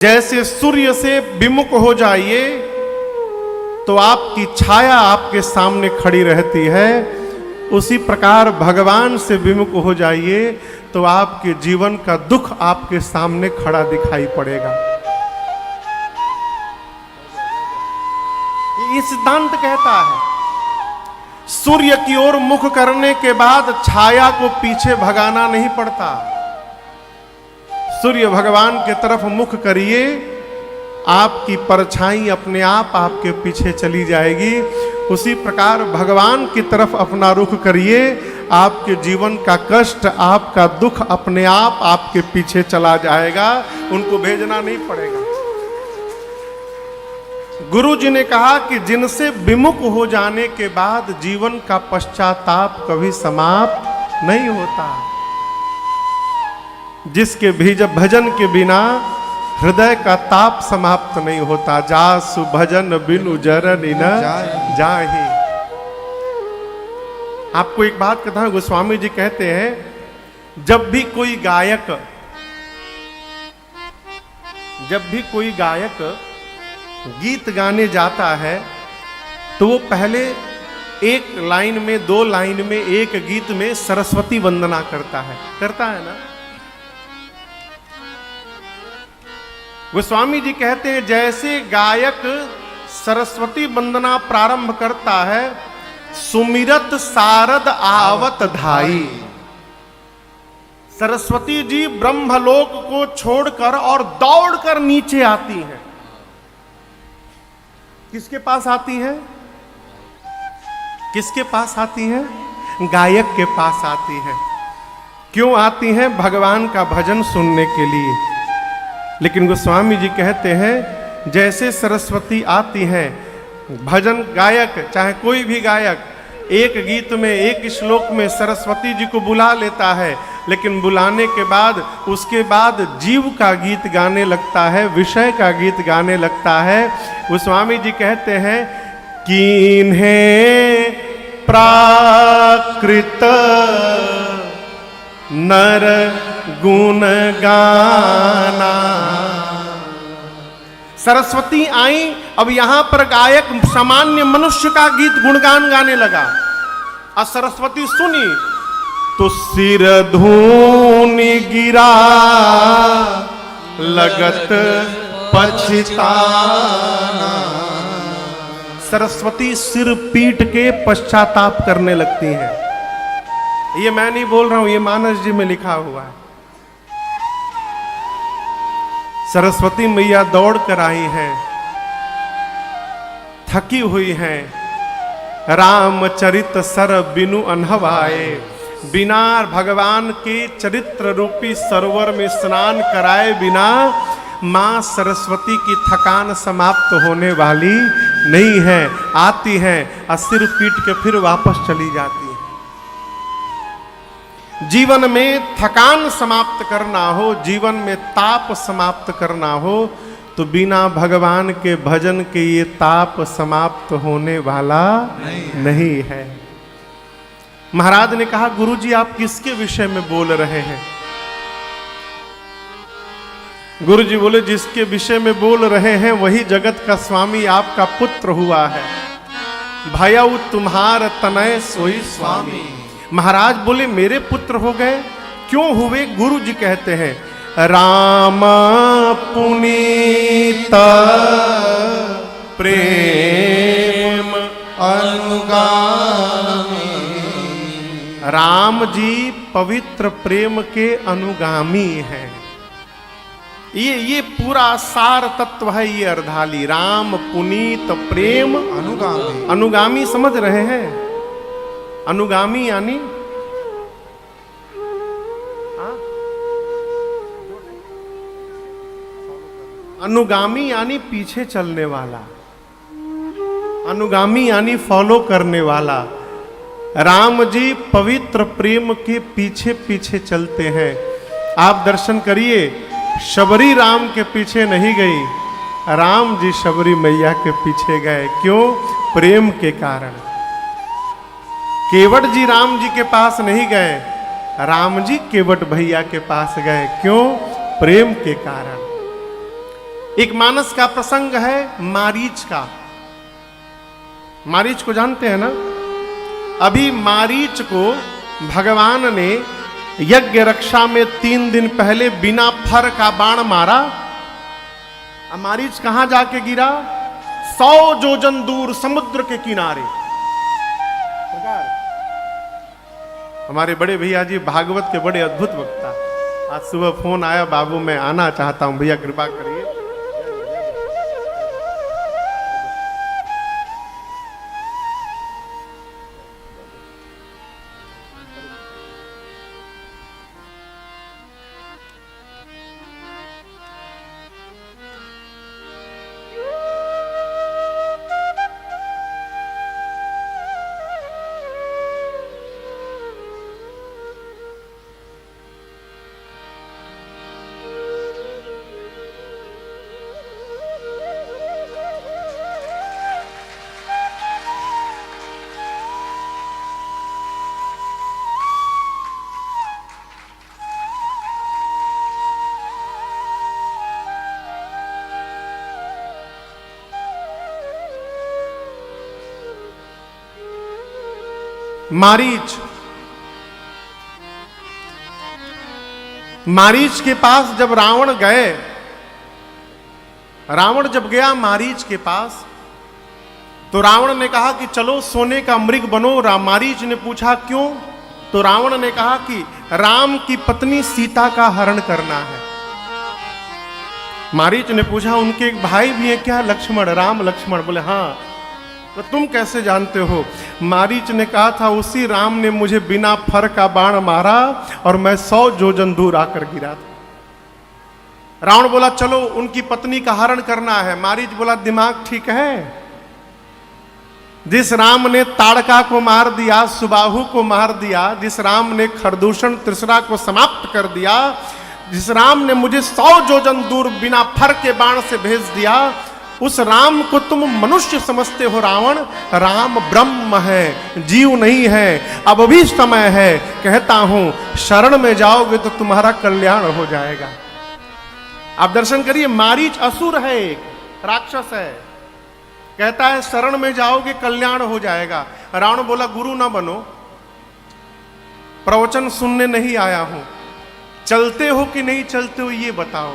जैसे सूर्य से विमुख हो जाइए तो आपकी छाया आपके सामने खड़ी रहती है, उसी प्रकार भगवान से विमुख हो जाइए तो आपके जीवन का दुख आपके सामने खड़ा दिखाई पड़ेगा। ये सिद्धांत कहता है सूर्य की ओर मुख करने के बाद छाया को पीछे भगाना नहीं पड़ता। सूर्य भगवान के तरफ मुख करिए, आपकी परछाई अपने आप आपके पीछे चली जाएगी। उसी प्रकार भगवान की तरफ अपना रुख करिए, आपके जीवन का कष्ट, आपका दुख अपने आप आपके पीछे चला जाएगा, उनको भेजना नहीं पड़ेगा। गुरु जी ने कहा कि जिनसे विमुख हो जाने के बाद जीवन का पश्चाताप कभी समाप्त नहीं होता। जिसके भजन के बिना हृदय का ताप समाप्त नहीं होता। जासु भजन बिनु जरनि न जाहि। आपको एक बात कहता हूं, गोस्वामी जी कहते हैं जब भी कोई गायक गीत गाने जाता है तो वो पहले एक लाइन में, दो लाइन में, एक गीत में सरस्वती वंदना करता है ना। गोस्वामी जी कहते हैं जैसे गायक सरस्वती वंदना प्रारंभ करता है, सुमिरत सारद आवत धाई। सरस्वती जी ब्रह्मलोक को छोड़कर और दौड़कर नीचे आती हैं। किसके पास आती हैं? किसके पास आती हैं? गायक के पास आती हैं। क्यों आती हैं? भगवान का भजन सुनने के लिए। लेकिन गोस्वामी जी कहते हैं जैसे सरस्वती आती हैं, भजन गायक चाहे कोई भी गायक एक गीत में, एक श्लोक में सरस्वती जी को बुला लेता है, लेकिन बुलाने के बाद उसके बाद जीव का गीत गाने लगता है, विषय का गीत गाने लगता है। गोस्वामी जी कहते हैं कीन्हे प्राकृत नर गुण गाना। सरस्वती आई, अब यहां पर गायक सामान्य मनुष्य का गीत गुणगान गाने लगा और सरस्वती सुनी तो सिर धूनि गिरा लगत पछताना। सरस्वती सिर पीट के पश्चाताप करने लगती हैं। ये मैं नहीं बोल रहा हूं, ये मानस जी में लिखा हुआ है। सरस्वती मैया दौड़ कर आई हैं, थकी हुई हैं। रामचरित सर बिनु अनहवाए। बिना भगवान के चरित्र रूपी सरोवर में स्नान कराए बिना मां सरस्वती की थकान समाप्त होने वाली नहीं है। आती हैं और सिर पीट के फिर वापस चली जाती है। जीवन में थकान समाप्त करना हो, जीवन में ताप समाप्त करना हो तो बिना भगवान के भजन के ये ताप समाप्त होने वाला नहीं है। महाराज ने कहा गुरुजी आप किसके विषय में बोल रहे हैं? गुरुजी बोले जिसके विषय में बोल रहे हैं वही जगत का स्वामी आपका पुत्र हुआ है। भयउ तुम्हार तनय सोई स्वामी। महाराज बोले मेरे पुत्र हो गए, क्यों हुए? गुरु जी कहते हैं राम पुनीत प्रेम अनुगामी। राम जी पवित्र प्रेम के अनुगामी हैं। ये पूरा सार तत्व है ये अर्धाली। राम पुनीत प्रेम अनुगामी। अनुगामी समझ रहे हैं? अनुगामी यानी अनुगामी यानी पीछे चलने वाला, अनुगामी यानी फॉलो करने वाला। राम जी पवित्र प्रेम के पीछे पीछे चलते हैं। आप दर्शन करिए, शबरी राम के पीछे नहीं गई, राम जी शबरी मैया के पीछे गए। क्यों? प्रेम के कारण। केवट जी राम जी के पास नहीं गए, राम जी केवट भैया के पास गए। क्यों? प्रेम के कारण। एक मानस का प्रसंग है मारीच का। मारीच को जानते हैं ना? अभी मारीच को भगवान ने यज्ञ रक्षा में 3 दिन पहले बिना फर का बाण मारा। मारीच कहां जाके गिरा? 100 योजन दूर समुद्र के किनारे। हमारे बड़े भैया जी भागवत के बड़े अद्भुत वक्ता। आज सुबह फोन आया, बाबू मैं आना चाहता हूं, भैया कृपा करिए। मारीच के पास जब रावण गए, रावण जब गया मारीच के पास, तो रावण ने कहा कि चलो सोने का मृग बनो। मारीच ने पूछा क्यों? तो रावण ने कहा कि राम की पत्नी सीता का हरण करना है। मारीच ने पूछा उनके एक भाई भी है क्या, लक्ष्मण, राम लक्ष्मण? बोले हाँ। तो तुम कैसे जानते हो? मारीच ने कहा था उसी राम ने मुझे बिना फर का बाण मारा और मैं 100 योजन दूर आकर गिरा था। रावण बोला चलो उनकी पत्नी का हरण करना है। मारीच बोला दिमाग ठीक है? जिस राम ने ताड़का को मार दिया, सुबाहु को मार दिया, जिस राम ने खरदूषण त्रिशरा को समाप्त कर दिया, जिस राम ने मुझे 100 योजन दूर बिना फर के बाण से भेज दिया, उस राम को तुम मनुष्य समझते हो रावण? राम ब्रह्म है, जीव नहीं है। अब भी समय है, कहता हूं शरण में जाओगे तो तुम्हारा कल्याण हो जाएगा। आप दर्शन करिए, मारीच असुर है, एक राक्षस है, कहता है शरण में जाओगे कल्याण हो जाएगा। रावण बोला गुरु ना बनो, प्रवचन सुनने नहीं आया हूं, चलते हो कि नहीं चलते हो ये बताओ।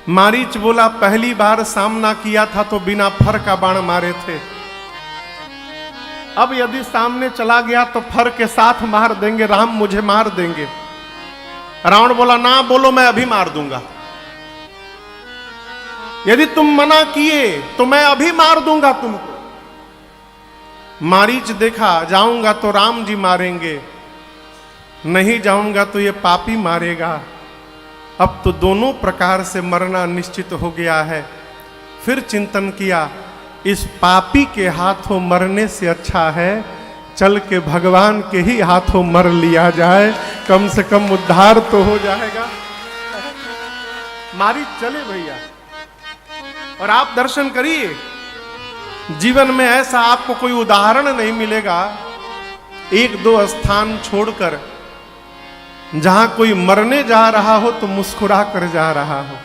मारीच बोला पहली बार सामना किया था तो बिना फर का बाण मारे थे, अब यदि सामने चला गया तो फर के साथ मार देंगे, राम मुझे मार देंगे। रावण बोला ना बोलो, मैं अभी मार दूंगा। यदि तुम मना किए तो मैं अभी मार दूंगा तुमको। मारीच देखा जाऊंगा तो राम जी मारेंगे, नहीं जाऊंगा तो ये पापी मारेगा। अब तो दोनों प्रकार से मरना निश्चित हो गया है। फिर चिंतन किया, इस पापी के हाथों मरने से अच्छा है चल के भगवान के ही हाथों मर लिया जाए, कम से कम उद्धार तो हो जाएगा। मारीच चले भैया। और आप दर्शन करिए, जीवन में ऐसा आपको कोई उदाहरण नहीं मिलेगा, 1-2 स्थान छोड़कर, जहां कोई मरने जा रहा हो तो मुस्कुरा कर जा रहा हो।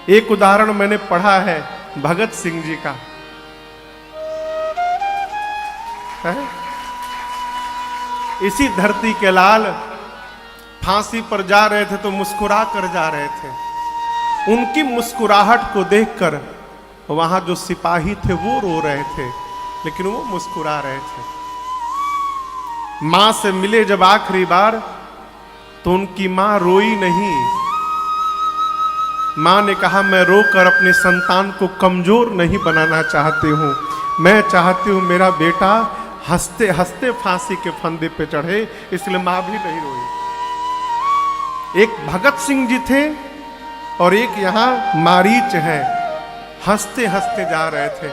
एक उदाहरण मैंने पढ़ा है भगत सिंह जी का, है? इसी धरती के लाल फांसी पर जा रहे थे तो मुस्कुरा कर जा रहे थे। उनकी मुस्कुराहट को देखकर वहां जो सिपाही थे वो रो रहे थे, लेकिन वो मुस्कुरा रहे थे। मां से मिले जब आखिरी बार तो उनकी मां रोई नहीं। मां ने कहा मैं रोकर अपने संतान को कमजोर नहीं बनाना चाहती हूं, मैं चाहती हूं मेरा बेटा हंसते हंसते फांसी के फंदे पे चढ़े, इसलिए मां भी नहीं रोई। एक भगत सिंह जी थे और एक यहां मारीच है, हंसते हंसते जा रहे थे।